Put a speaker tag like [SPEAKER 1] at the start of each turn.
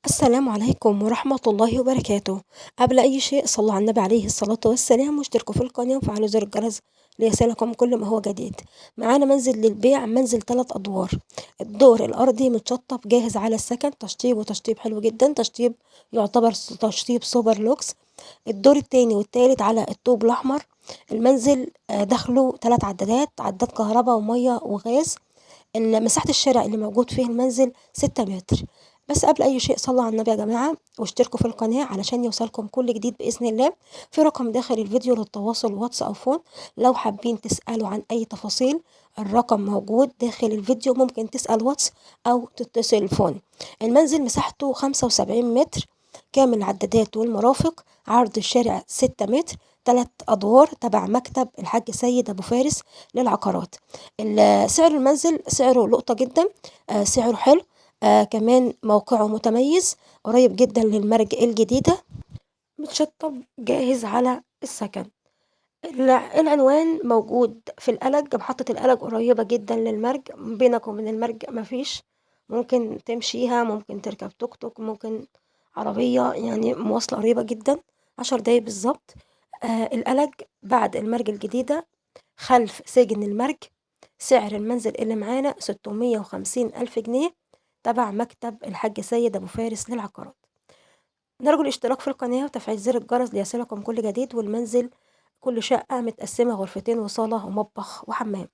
[SPEAKER 1] السلام عليكم ورحمة الله وبركاته. قبل أي شيء صلوا على النبي عليه الصلاة والسلام واشتركوا في القناة وفعلوا زر الجرس ليصلكم كل ما هو جديد. معانا منزل للبيع، منزل 3 أدوار. الدور الأرضي متشطب جاهز على السكن، تشطيب وتشطيب حلو جدا، تشطيب يعتبر تشطيب سوبر لوكس. الدور التاني والتالت على الطوب الأحمر. المنزل دخله 3 عدادات، عداد كهرباء ومية وغاز. مساحة الشارع اللي موجود فيه المنزل 6 متر. بس قبل أي شيء صلوا على النبي يا جماعة واشتركوا في القناة علشان يوصلكم كل جديد بإذن الله. في رقم داخل الفيديو للتواصل واتس أو فون لو حابين تسألوا عن أي تفاصيل. الرقم موجود داخل الفيديو، ممكن تسأل واتس أو تتصل فون. المنزل مساحته 75 متر كامل العدادات والمرافق. عرض الشارع 6 متر، 3 أدوار، تبع مكتب الحاج سيد أبو فارس للعقارات. سعر المنزل سعره لقطة جدا، سعره حلو. كمان موقعه متميز، قريب جدا للمرج الجديدة، متشطب جاهز على السكن. العنوان موجود في القلق، محطة القلق قريبة جدا للمرج، بينك وبين المرج مفيش، ممكن تمشيها، ممكن تركب توك توك، ممكن عربية، يعني مواصلة قريبة جدا، 10 دقايق بالظبط. القلق بعد المرج الجديدة، خلف سجن المرج. سعر المنزل اللي معانا 650 ألف جنيه، تبع مكتب الحاج سيد أبو فارس للعقارات. نرجو الاشتراك في القناة وتفعيل زر الجرس ليصلكم كل جديد. والمنزل كل شقة متقسمة غرفتين وصالة ومطبخ وحمام.